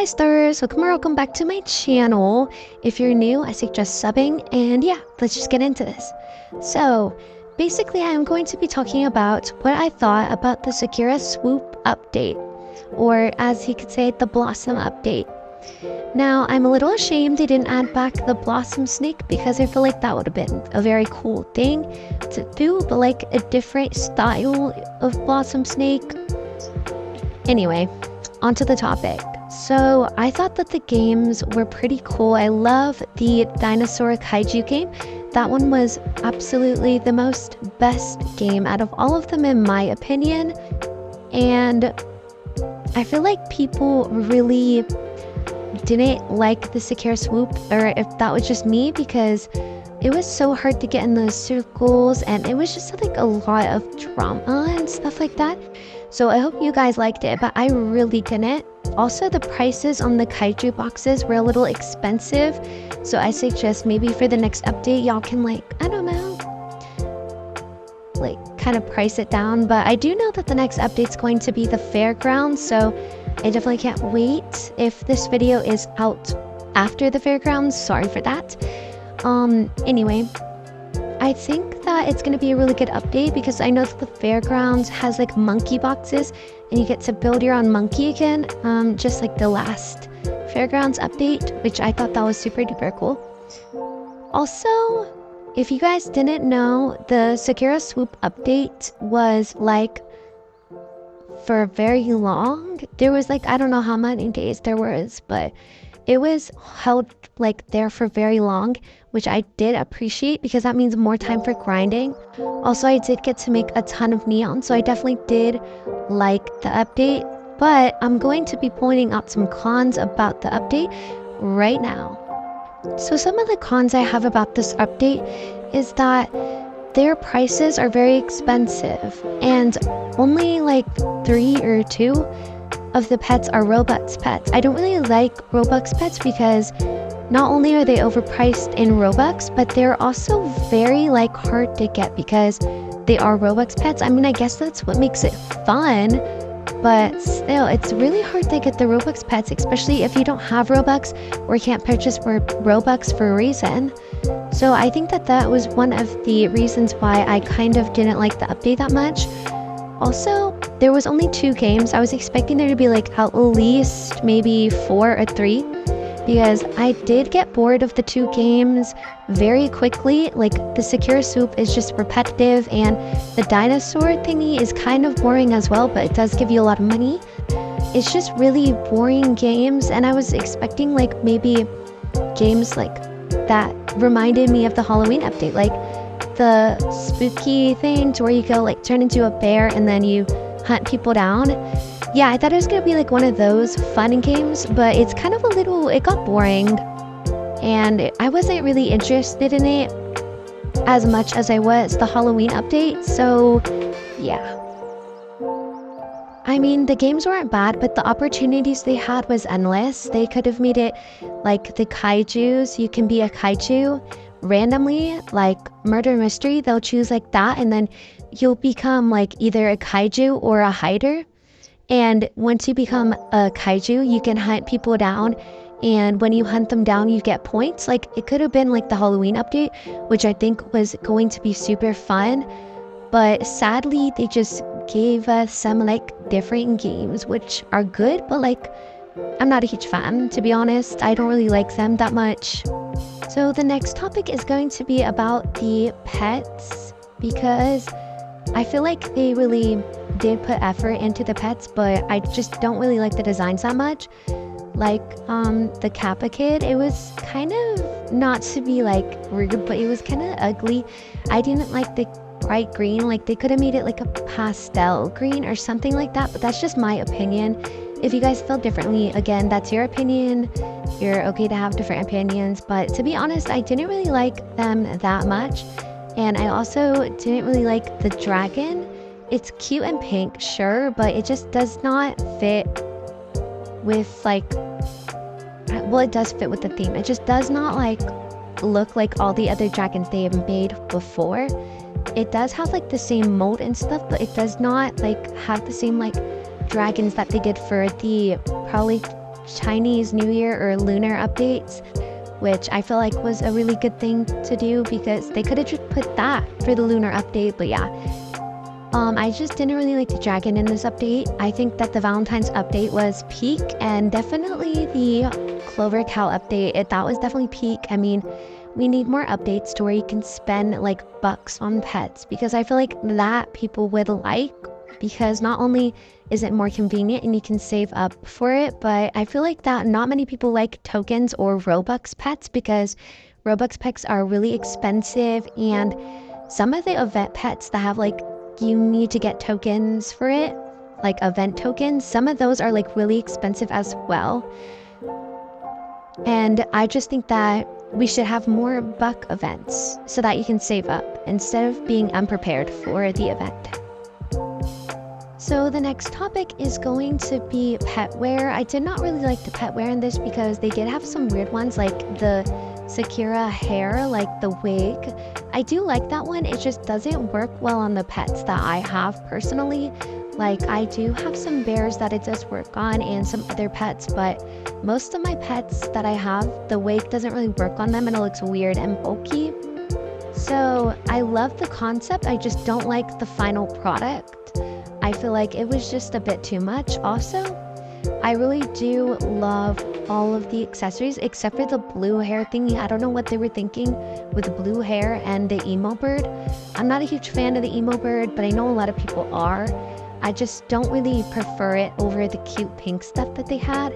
Hi stars, welcome back to my channel. If you're new, I suggest subbing, and yeah, let's just get into this. So basically I'm going to be talking about what I thought about the Sakura Swoop update, or as you could say, the Blossom update. Now I'm a little ashamed they didn't add back the Blossom Snake because I feel like that would have been a very cool thing to do, but like a different style of Blossom Snake. Anyway, onto the topic. So I thought that the games were pretty cool. I love the Dinosaur Kaiju game. That one was absolutely the best game out of all of them in my opinion. And I feel like people really didn't like the Sakura Swoop, or if that was just me, because it was so hard to get in those circles and it was just like a lot of drama and stuff like that. So I hope you guys liked it, but I really didn't. Also, the prices on the kaiju boxes were a little expensive, so I suggest maybe for the next update y'all can, like, I don't know, like kind of price it down. But I do know that the next update's going to be the fairgrounds, so I definitely can't wait. If this video is out after the fairgrounds, sorry for that. Anyway, I think that it's going to be a really good update because I know that the fairgrounds has like monkey boxes and you get to build your own monkey again, just like the last fairgrounds update, which I thought that was super duper cool. Also, if you guys didn't know, the Sakura Swoop update was like for very long. There was like, I don't know how many days there was, but it was held like there for very long, which I did appreciate because that means more time for grinding. Also, I did get to make a ton of neon, so I definitely did like the update, but I'm going to be pointing out some cons about the update right now. So some of the cons I have about this update is that their prices are very expensive and only like 3 or 2 of the pets are Robux pets. I don't really like Robux pets because not only are they overpriced in Robux, but they're also very like hard to get because they are Robux pets. I mean, I guess that's what makes it fun, but still, it's really hard to get the Robux pets, especially if you don't have Robux or can't purchase for Robux for a reason. So I think that that was one of the reasons why I kind of didn't like the update that much. Also, there was only 2 games. I was expecting there to be like at least maybe 4 or 3 because I did get bored of the 2 games very quickly. Like the Sakura Swoop is just repetitive and the dinosaur thingy is kind of boring as well, but it does give you a lot of money. It's just really boring games, and I was expecting like maybe games like that reminded me of the Halloween update, like the spooky thing to where you go like turn into a bear and then you hunt people down. Yeah, I thought it was gonna be like one of those fun games, but it's kind of it got boring and I wasn't really interested in it as much as I was the Halloween update. So yeah, I mean, the games weren't bad, but the opportunities they had was endless. They could have made it like the kaijus. You can be a kaiju randomly, like murder mystery. They'll choose like that, and then you'll become like either a kaiju or a hider. And once you become a kaiju, you can hunt people down, and when you hunt them down, you get points. Like it could have been like the Halloween update, which I think was going to be super fun, but sadly they just gave us some like different games which are good, but like I'm not a huge fan, to be honest. I don't really like them that much. So the next topic is going to be about the pets, because I feel like they really did put effort into the pets, but I just don't really like the designs that much. Like the Kappa Kid, it was kind of, not to be like rude, but it was kind of ugly. I didn't like the bright green. Like they could have made it like a pastel green or something like that, but that's just my opinion. If you guys feel differently, again, that's your opinion. You're okay to have different opinions, but to be honest, I didn't really like them that much. And I also didn't really like the dragon. It's cute and pink, sure, but it just does not fit with like, well, it does fit with the theme. It just does not like look like all the other dragons they have made before. It does have like the same mold and stuff, but it does not like have the same like dragons that they did for the probably Chinese New Year or lunar updates, which I feel like was a really good thing to do because they could have just put that for the lunar update. But yeah, I just didn't really like the dragon in this update. I think that the Valentine's update was peak, and definitely the Clover Cow update, that was definitely peak. I mean, we need more updates to where you can spend like bucks on pets, because I feel like that people would like, because not only is it more convenient and you can save up for it, but I feel like that not many people like tokens or Robux pets, because Robux pets are really expensive, and some of the event pets that have like you need to get tokens for it, like event tokens, some of those are like really expensive as well. And I just think that we should have more buck events so that you can save up instead of being unprepared for the event. So the next topic is going to be pet wear. I did not really like the pet wear in this because they did have some weird ones, like the Sakura hair, like the wig. I do like that one, it just doesn't work well on the pets that I have personally. Like, I do have some bears that it does work on and some other pets, but most of my pets that I have, the wig doesn't really work on them and it looks weird and bulky. So I love the concept, I just don't like the final product. I feel like it was just a bit too much. Also, I really do love all of the accessories except for the blue hair thingy. I don't know what they were thinking with the blue hair and the emo bird. I'm not a huge fan of the emo bird, but I know a lot of people are. I just don't really prefer it over the cute pink stuff that they had.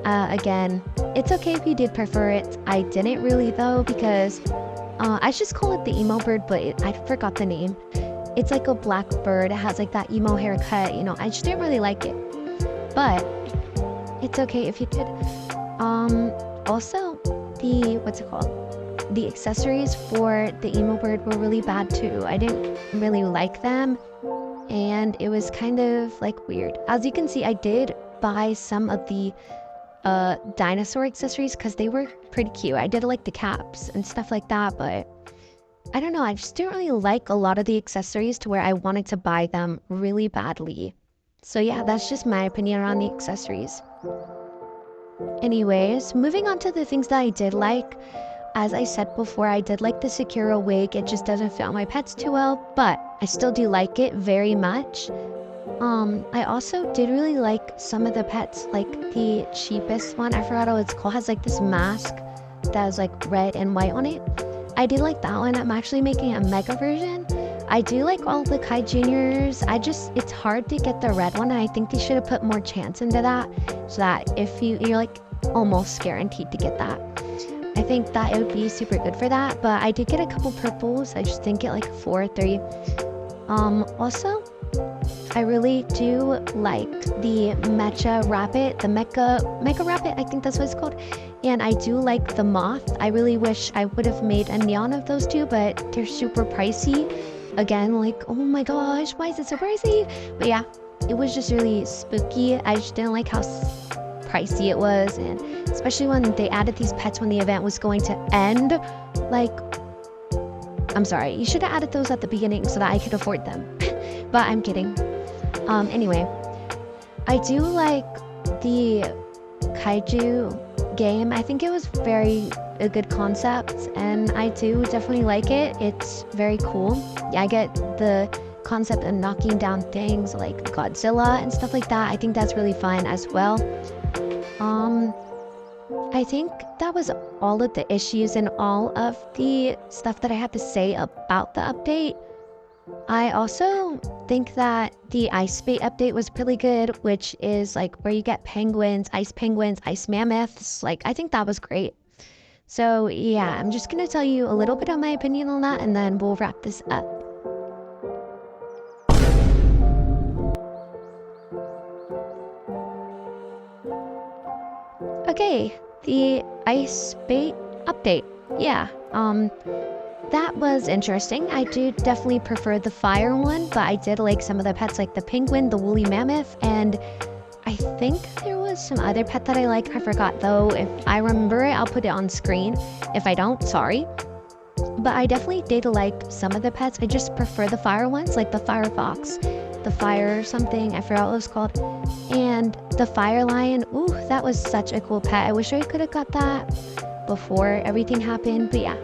Again, it's okay if you did prefer it. I didn't really though, because I just call it the emo bird, but I forgot the name. It's like a black bird. It has like that emo haircut, you know. I just didn't really like it, but it's okay if you did. Also, the accessories for the emo bird were really bad too. I didn't really like them, and it was kind of like weird. As you can see, I did buy some of the dinosaur accessories because they were pretty cute. I did like the caps and stuff like that, but I don't know, I just didn't really like a lot of the accessories to where I wanted to buy them really badly. So yeah, that's just my opinion on the accessories. Anyways, moving on to the things that I did like. As I said before, I did like the Sakura wig. It just doesn't fit on my pets too well, but I still do like it very much. I also did really like some of the pets, like the cheapest one, I forgot what it's called, has like this mask that has like red and white on it. I did like that one. I'm actually making a mega version. I do like all the Kai Juniors. It's hard to get the red one, and I think they should have put more chance into that, so that if you're like almost guaranteed to get that. I think that it would be super good for that, but I did get a couple purples. I just didn't get like 4 or 3. Also, I really do like the Mecha Rabbit, the Mecha Rabbit, I think that's what it's called. And I do like the moth. I really wish I would have made a neon of those two, but they're super pricey. Again, like, oh my gosh, why is it so pricey? But yeah, it was just really spooky. I just didn't like how pricey it was, and especially when they added these pets when the event was going to end. Like, I'm sorry, you should have added those at the beginning so that I could afford them. But I'm kidding. Anyway, I do like the Kaiju game. I think it was a good concept, and I do definitely like it. It's very cool. Yeah, I get the concept of knocking down things like Godzilla and stuff like that. I think that's really fun as well. I think that was all of the issues and all of the stuff that I had to say about the update. I also think that the Ice Bait update was pretty good, which is like where you get penguins, ice mammoths. Like, I think that was great. So yeah, I'm just gonna tell you a little bit of my opinion on that, and then we'll wrap this up. Okay, the Ice Bait update. Yeah, that was interesting. I do definitely prefer the fire one, but I did like some of the pets, like the penguin, the woolly mammoth, and I think there was some other pet that I like. I forgot though. If I remember it, I'll put it on screen. If I don't, sorry. But I definitely did like some of the pets. I just prefer the fire ones, like the fire fox. the fire or something. I forgot what it was called. And the fire lion, ooh, that was such a cool pet. I wish I could have got that before everything happened, but yeah.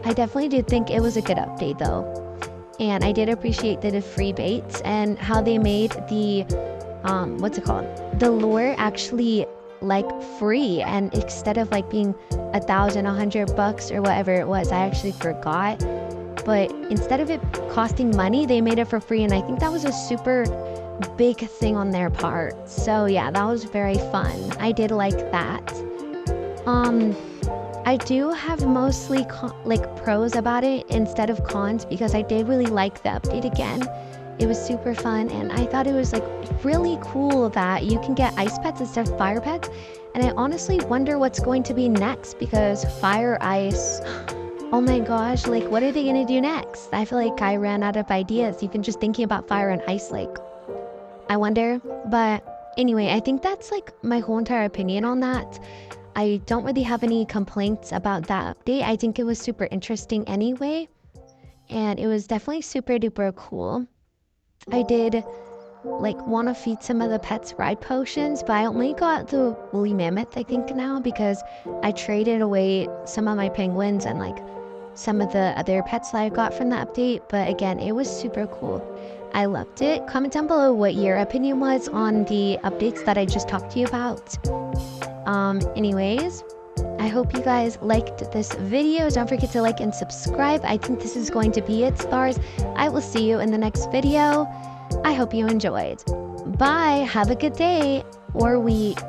I definitely do think it was a good update though. And I did appreciate the free baits and how they made the, what's it called? The lure actually like free, and instead of like being $1,100 or whatever it was, I actually forgot. But instead of it costing money, they made it for free, and I think that was a super big thing on their part. So yeah, that was very fun. I did like that. I do have mostly pros about it instead of cons, because I did really like the update again. It was super fun, and I thought it was like really cool that you can get ice pets instead of fire pets. And I honestly wonder what's going to be next, because fire, ice, oh my gosh, like what are they gonna do next? I feel like I ran out of ideas even just thinking about fire and ice. Like, I wonder. But anyway, I think that's like my whole entire opinion on that. I don't really have any complaints about that update. I think it was super interesting anyway, and it was definitely super duper cool. I did like want to feed some of the pets ride potions, but I only got the woolly mammoth I think now, because I traded away some of my penguins and like some of the other pets that I got from the update. But again, it was super cool. I loved it. Comment down below what your opinion was on the updates that I just talked to you about. Anyways, I hope you guys liked this video. Don't forget to like and subscribe. I think this is going to be it, stars. I will see you in the next video. I hope you enjoyed. Bye. Have a good day or week.